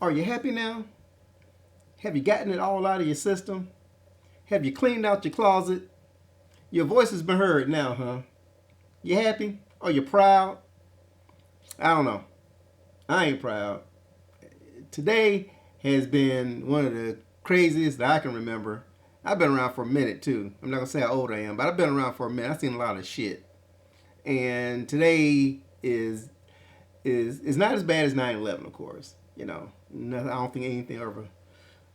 Are you happy now? Have you gotten it all out of your system? Have you cleaned out your closet? Your voice has been heard now, huh? You happy? Are you proud? I don't know. I ain't proud. Today has been one of the craziest that I can remember. I've been around for a minute too. I'm not gonna say how old I am, but I've been around for a minute. I've seen a lot of shit. And today is not as bad as 9/11, of course. You know, I don't think anything ever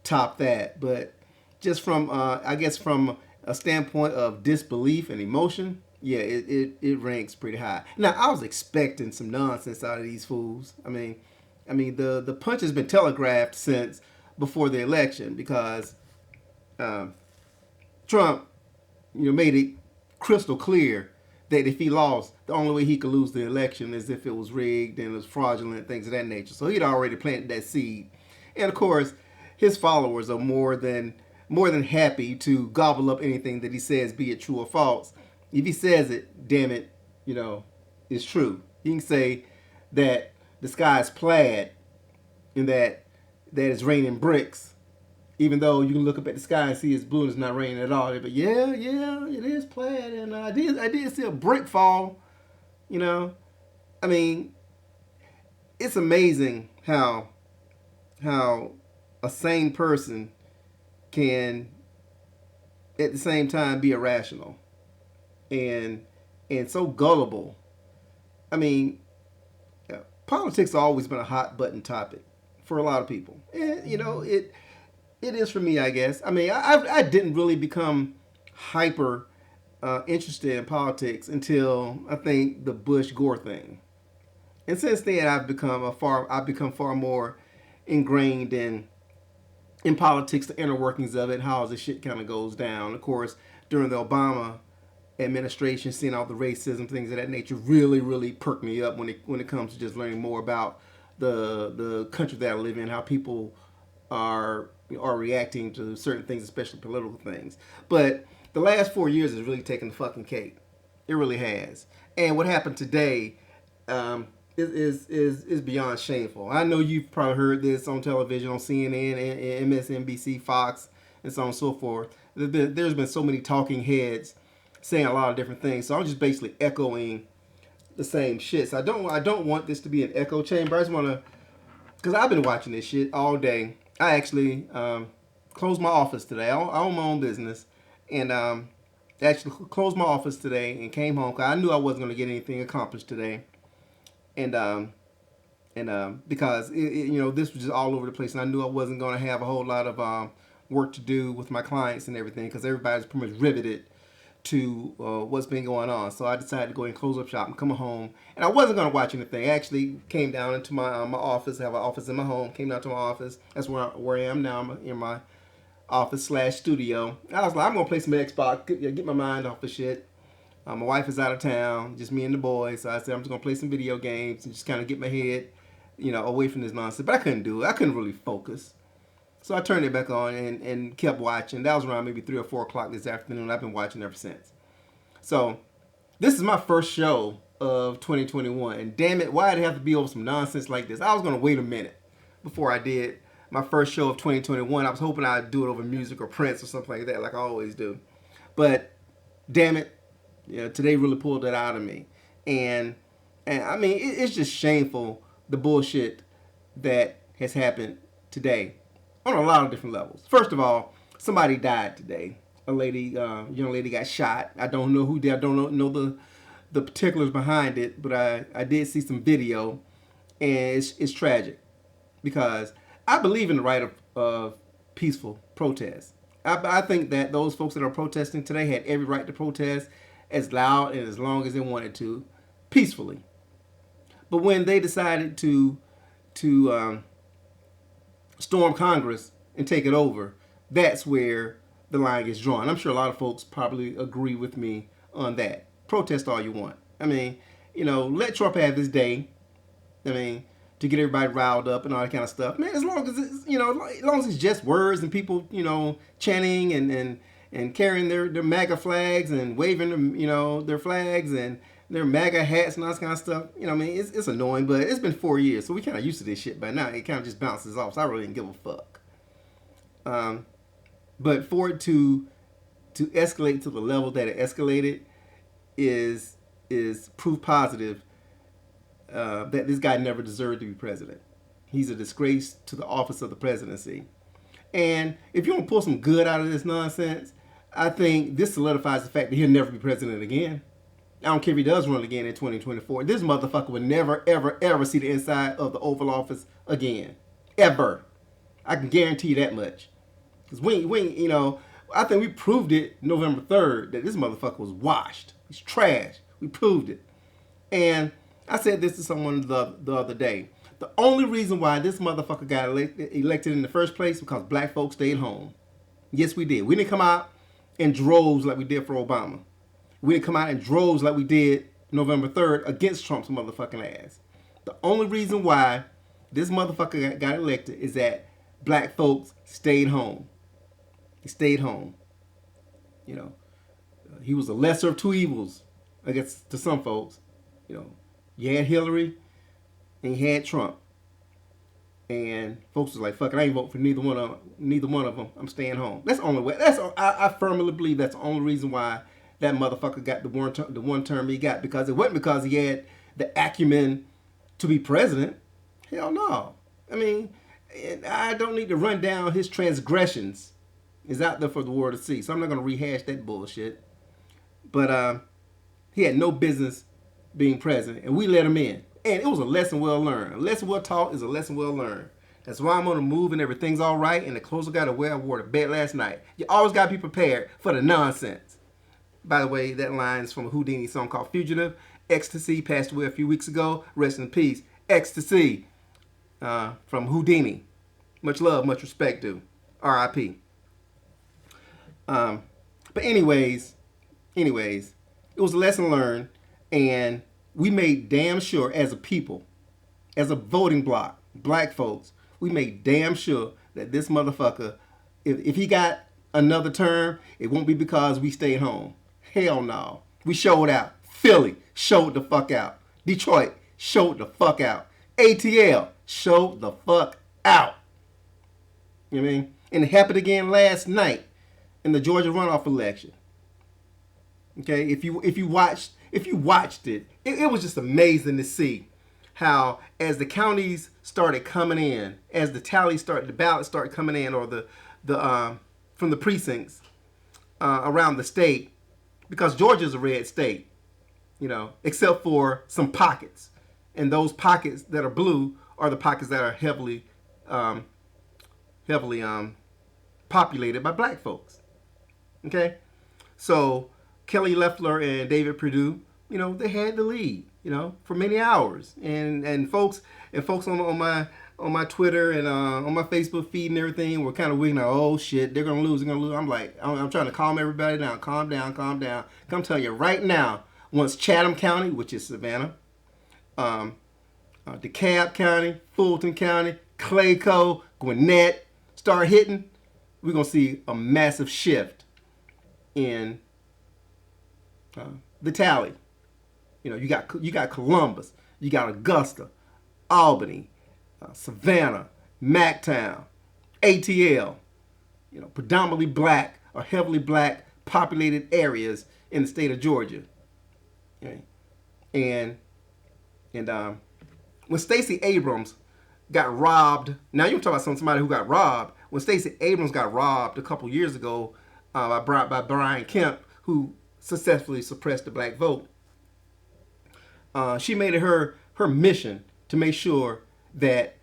top that. But just from I guess from a standpoint of disbelief and emotion, yeah, it ranks pretty high. Now I was expecting some nonsense out of these fools. The punch has been telegraphed since before the election because um, Trump, made it crystal clear that if he lost, the only way he could lose the election is if it was rigged and it was fraudulent, things of that nature. So he'd already planted that seed, and of course, his followers are more than happy to gobble up anything that he says, be it true or false. If he says it, damn it, it's true. He can say that the sky is plaid and that it's raining bricks, even though you can look up at the sky and see it's blue and it's not raining at all. But yeah, it is plaid, and I did see a brick fall. You know, I mean, it's amazing how a sane person can at the same time be irrational and so gullible. I mean, politics has always been a hot button topic for a lot of people, and it is for me, I guess. I mean, I didn't really become hyper interested in politics until I think the Bush Gore thing, and since then I've become far more ingrained in politics, the inner workings of it, how this shit kind of goes down. Of course, during the Obama administration, seeing all the racism, things of that nature, really, really perked me up when it comes to just learning more about the country that I live in, how people are reacting to certain things, especially political things. But the last 4 years has really taken the fucking cake. It really has. And what happened today is beyond shameful. I know you've probably heard this on television, on CNN, and MSNBC, Fox, and so on and so forth. There's been so many talking heads saying a lot of different things. So I'm just basically echoing the same shit. So I don't want this to be an echo chamber. I just want to, because I've been watching this shit all day. I actually closed my office today. I own my own business, and actually closed my office today and came home because I knew I wasn't going to get anything accomplished today, and because this was just all over the place, and I knew I wasn't going to have a whole lot of work to do with my clients and everything because everybody's pretty much riveted to what's been going on. So I decided to go and close up shop and come home. And I wasn't going to watch anything. I actually came down into my office. I have an office in my home. Came down to my office. That's where I am now. I'm in my office / studio. I was like, I'm going to play some Xbox, get my mind off the shit. My wife is out of town, just me and the boys. So I said, I'm just going to play some video games and just kind of get my head, away from this nonsense. But I couldn't do it. I couldn't really focus. So I turned it back on and kept watching. That was around maybe 3 or 4 o'clock this afternoon. I've been watching ever since. So this is my first show of 2021. And damn it, why did it have to be over some nonsense like this? I was going to wait a minute before I did my first show of 2021. I was hoping I'd do it over music or Prince or something like that, like I always do. But damn it, today really pulled that out of me. And I mean, it's just shameful, the bullshit that has happened today on a lot of different levels. First of all, somebody died today. A young lady got shot. I don't know who did. I don't know the particulars behind it, but I did see some video, and it's tragic because I believe in the right of peaceful protest. I think that those folks that are protesting today had every right to protest as loud and as long as they wanted to, peacefully. But when they decided to storm Congress and take it over, that's where the line gets drawn. I'm sure a lot of folks probably agree with me on that. Protest all you want. I mean, let Trump have his day. I mean, to get everybody riled up and all that kind of stuff. Man, as long as it's just words and people, chanting and carrying their MAGA flags and waving them, their flags and Their MAGA hats and all this kind of stuff. You know what I mean? It's annoying, but it's been 4 years, so we kind of used to this shit by now. It kind of just bounces off, so I really didn't give a fuck. But for it to escalate to the level that it escalated is proof positive that this guy never deserved to be president. He's a disgrace to the office of the presidency. And if you want to pull some good out of this nonsense, I think this solidifies the fact that he'll never be president again. I don't care if he does run again in 2024. This motherfucker would never, ever, ever see the inside of the Oval Office again. Ever. I can guarantee you that much. Because we I think we proved it November 3rd that this motherfucker was washed. He's trash. We proved it. And I said this to someone the other day. The only reason why this motherfucker got elected in the first place was because black folks stayed home. Yes, we did. We didn't come out in droves like we did for Obama. We didn't come out in droves like we did November 3rd against Trump's motherfucking ass. The only reason why this motherfucker got elected is that black folks stayed home. He stayed home. You know, he was the lesser of two evils, I guess, to some folks. You know, you had Hillary and you had Trump. And folks was like, fuck it, I ain't vote for neither one of them. I'm staying home. That's the only way. I firmly believe that's the only reason why that motherfucker got the one term he got, because it wasn't because he had the acumen to be president. Hell no. I mean, I don't need to run down his transgressions. It's out there for the world to see. So I'm not going to rehash that bullshit. But he had no business being president, and we let him in. And it was a lesson well learned. A lesson well taught is a lesson well learned. That's why I'm on the move and everything's all right, and the clothes I got to wear, I wore to bed last night. You always got to be prepared for the nonsense. By the way, that line is from a Houdini song called Fugitive. Ecstasy passed away a few weeks ago. Rest in peace. Ecstasy from Houdini. Much love, much respect due. R.I.P. But anyways, it was a lesson learned, and we made damn sure as a people, as a voting bloc, black folks, we made damn sure that this motherfucker, if he got another term, it won't be because we stayed home. Hell no. We showed out. Philly showed the fuck out. Detroit showed the fuck out. ATL showed the fuck out. You know what I mean? And it happened again last night in the Georgia runoff election. Okay, if you watched it, it was just amazing to see how, as the counties started coming in, as the ballots started coming in, or the from the precincts around the state, because Georgia's a red state, you know, except for some pockets, and those pockets that are blue are the pockets that are heavily populated by black folks. Okay, so Kelly Loeffler and David Perdue, you know, they had the lead, you know, for many hours, and folks on my Twitter and on my Facebook feed and everything were kind of wigging out, oh shit, they're gonna lose. I'm like, I'm trying to calm everybody down. Calm down. Come tell you right now, once Chatham County, which is Savannah, DeKalb County, Fulton County, Clayco, Gwinnett start hitting, we're gonna see a massive shift in the tally. You know, you got Columbus, you got Augusta, Albany, Savannah, MacTown, ATL. You know, predominantly black or heavily black populated areas in the state of Georgia. Okay. And when Stacey Abrams got robbed, now you talk about somebody who got robbed. When Stacey Abrams got robbed a couple years ago by Brian Kemp, who successfully suppressed the black vote, she made it her mission to make sure that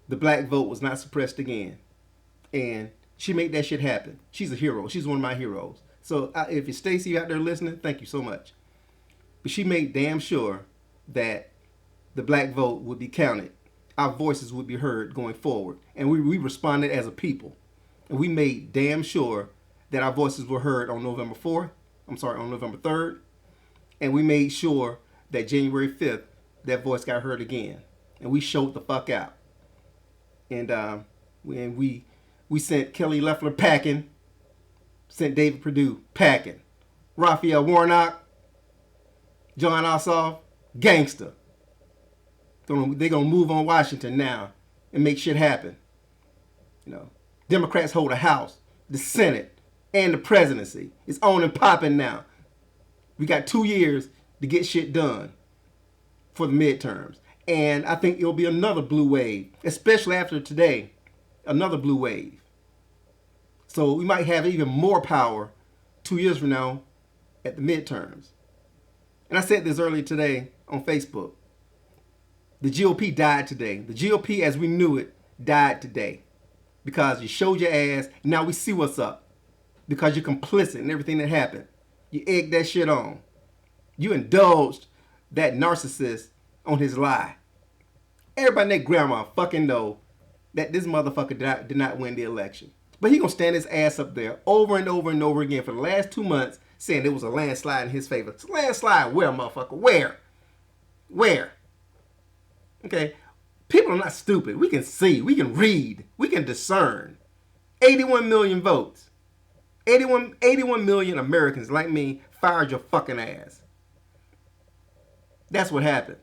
the black vote was not suppressed again. And she made that shit happen. She's a hero. She's one of my heroes. So if you're Stacey out there listening, thank you so much. But she made damn sure that the black vote would be counted. Our voices would be heard going forward. And we responded as a people. And we made damn sure that our voices were heard on November 3rd. And we made sure that January 5th, that voice got heard again. And we showed the fuck out. And we sent Kelly Loeffler packing, sent David Perdue packing. Raphael Warnock, John Ossoff, gangster. They're gonna move on Washington now and make shit happen. You know, Democrats hold the House, the Senate, and the presidency. It's on and popping now. We got 2 years to get shit done for the midterms. And I think it'll be another blue wave, especially after today, another blue wave. So we might have even more power 2 years from now at the midterms. And I said this earlier today on Facebook. The GOP died today. The GOP as we knew it died today. Because you showed your ass, now we see what's up. Because you're complicit in everything that happened. You egged that shit on. You indulged that narcissist on his lie. Everybody and their grandma fucking know that this motherfucker did not win the election. But he gonna stand his ass up there over and over and over again for the last 2 months saying there was a landslide in his favor. It's a landslide where, motherfucker? Where? Where? Okay? People are not stupid. We can see. We can read. We can discern. 81 million votes. 81 million Americans like me fired your fucking ass. That's what happened.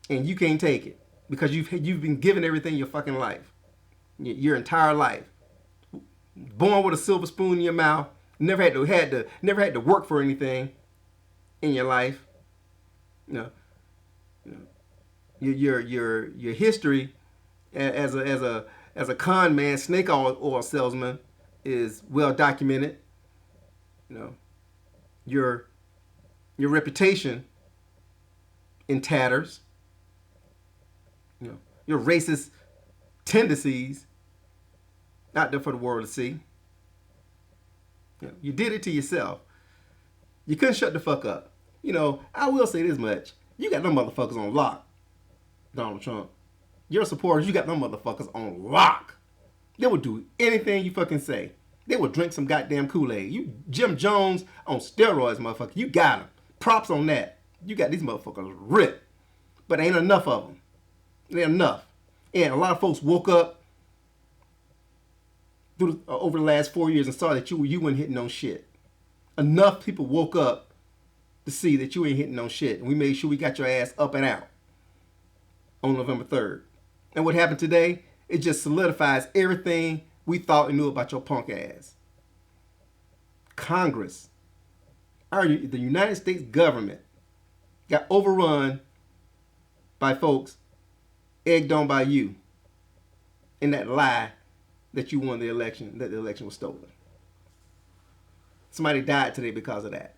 And you can't take it. Because you've been given everything your fucking life. Your entire life. Born with a silver spoon in your mouth. Never had to work for anything in your life. You know, your history as a con man, snake oil salesman is well documented. You know, your reputation in tatters. You know, your racist tendencies out there for the world to see. You know, you did it to yourself. You couldn't shut the fuck up. You know, I will say this much. You got them motherfuckers on lock, Donald Trump. Your supporters, you got them motherfuckers on lock. They will do anything you fucking say. They will drink some goddamn Kool-Aid. You Jim Jones on steroids, motherfucker. You got them. Props on that. You got these motherfuckers ripped. But ain't enough of them. Ain't enough. And a lot of folks woke up over the last 4 years and saw that you weren't hitting on shit. Enough people woke up to see that you ain't hitting on shit. And we made sure we got your ass up and out on November 3rd. And what happened today, it just solidifies everything we thought and knew about your punk ass. Congress, the United States government, got overrun by folks egged on by you in that lie that you won the election, that the election was stolen. Somebody died today because of that.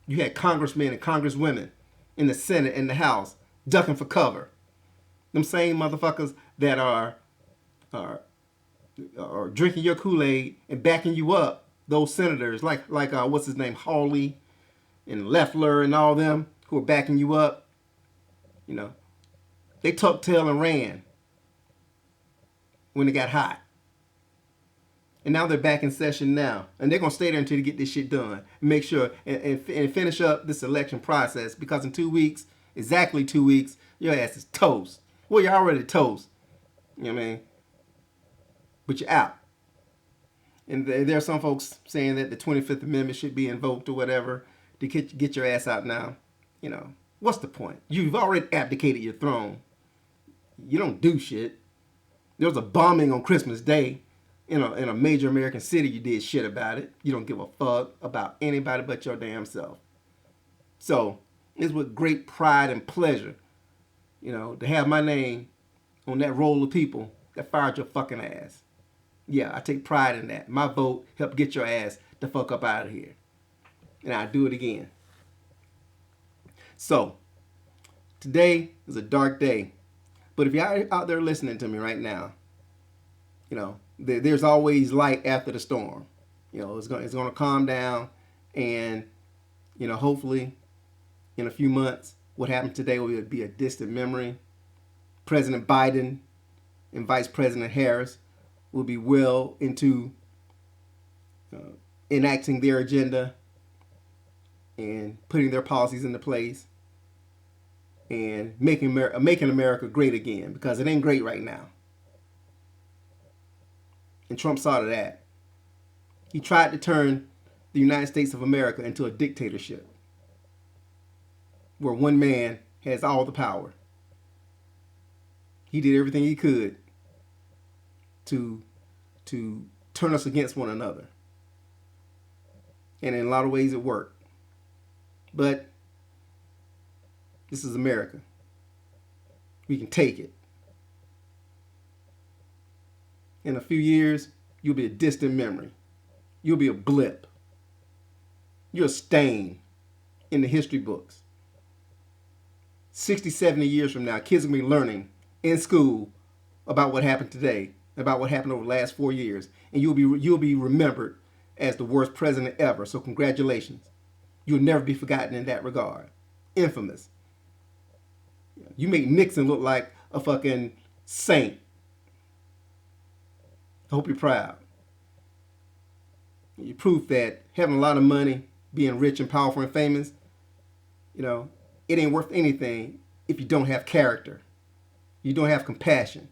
You had congressmen and congresswomen in the Senate and the House ducking for cover. Them same motherfuckers that are drinking your Kool-Aid and backing you up, those senators like what's his name, Hawley and Loeffler and all them who are backing you up, you know, they tucked tail and ran when it got hot. And now they're back in session now. And they're going to stay there until they get this shit done. Make sure and finish up this election process. Because in 2 weeks, exactly 2 weeks, your ass is toast. Well, you're already toast. You know what I mean? But you're out. And there are some folks saying that the 25th Amendment should be invoked or whatever to get your ass out now. You know, what's the point? You've already abdicated your throne. You don't do shit. There was a bombing on Christmas Day in a major American city. You did shit about it. You don't give a fuck about anybody but your damn self. So it's with great pride and pleasure, you know, to have my name on that roll of people that fired your fucking ass. Yeah, I take pride in that. My vote helped get your ass the fuck up out of here. And I'll do it again. So, today is a dark day. But if you're out there listening to me right now, you know, there's always light after the storm. You know, it's going to calm down. And, you know, hopefully in a few months, what happened today will be a distant memory. President Biden and Vice President Harris will be well into enacting their agenda and putting their policies into place and making America great again, because it ain't great right now. And Trump saw to that. He tried to turn the United States of America into a dictatorship. where one man has all the power. He did everything he could to turn us against one another. And in a lot of ways it worked. But this is America. We can take it. In a few years, you'll be a distant memory. You'll be a blip. You're a stain in the history books. 60, 70 years from now, kids will be learning in school about what happened today, about what happened over the last 4 years, and you'll be remembered as the worst president ever. So congratulations. You'll never be forgotten in that regard. Infamous. You make Nixon look like a fucking saint. I hope you're proud. You proof that having a lot of money, being rich and powerful and famous, it ain't worth anything if you don't have character. You don't have compassion.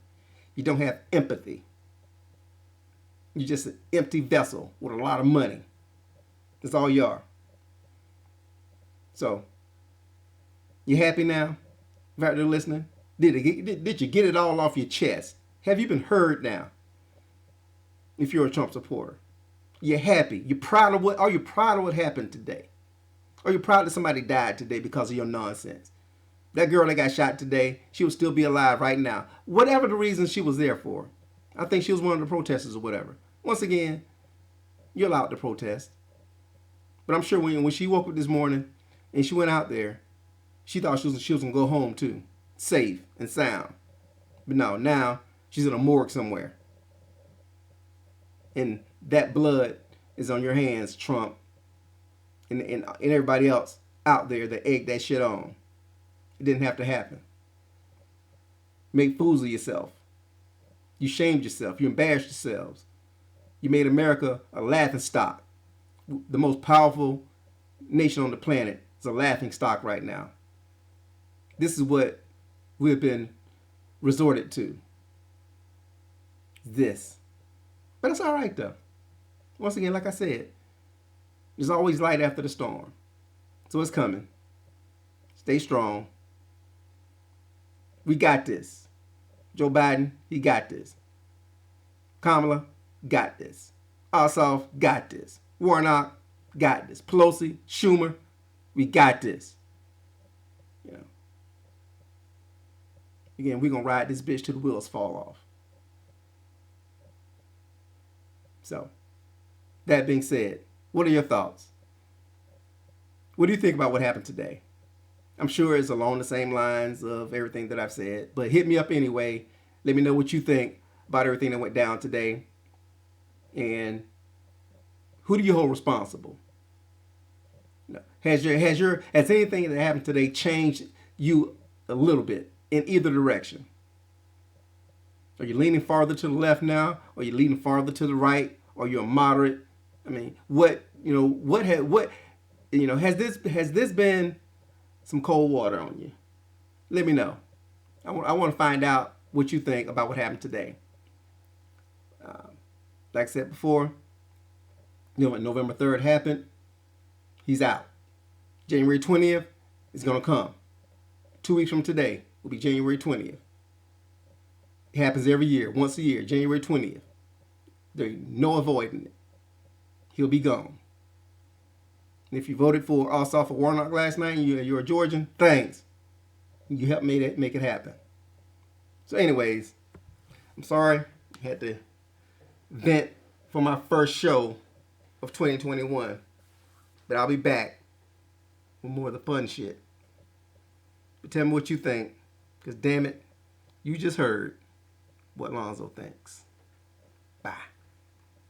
You don't have empathy. You're just an empty vessel with a lot of money. That's all you are. So, you happy now? Right there listening? Did you get it all off your chest? Have you been heard now? If you're a Trump supporter, you're happy. You're proud of what? Are you proud of what happened today? Are you proud that somebody died today because of your nonsense? That girl that got shot today, she would still be alive right now. Whatever the reason she was there for. I think she was one of the protesters or whatever. Once again, you're allowed to protest. But I'm sure when she woke up this morning and she went out there, she thought she was going to go home too. Safe and sound. But no, now she's in a morgue somewhere. And that blood is on your hands, Trump, and everybody else out there that egged that shit on. It didn't have to happen. Make fools of yourself. You shamed yourself. You embarrassed yourselves. You made America a laughing stock. The most powerful nation on the planet is a laughing stock right now. This is what we've been resorted to. This. But it's all right, though. Once again, like I said, there's always light after the storm. So it's coming. Stay strong. We got this. Joe Biden, he got this. Kamala, got this. Ossoff, got this. Warnock, got this. Pelosi, Schumer, we got this. Again, we're going to ride this bitch till the wheels fall off. So, that being said, what are your thoughts? What do you think about what happened today? I'm sure it's along the same lines of everything that I've said, but hit me up anyway. Let me know what you think about everything that went down today. And who do you hold responsible? Has anything that happened today changed you a little bit in either direction? Are you leaning farther to the left now? Or are you leaning farther to the right? Or you're a moderate? I mean, has this been some cold water on you? Let me know. I want to find out what you think about what happened today. Like I said before, when November 3rd happened, he's out. January 20th is going to come. 2 weeks from today will be January 20th. It happens every year, once a year, January 20th. There's no avoiding it. He'll be gone. And if you voted for Ossoff or Warnock last night and you're a Georgian, thanks. You helped make it happen. So anyways, I'm sorry. I had to vent for my first show of 2021. But I'll be back with more of the fun shit. But tell me what you think. Because damn it, you just heard what Lonzo thinks.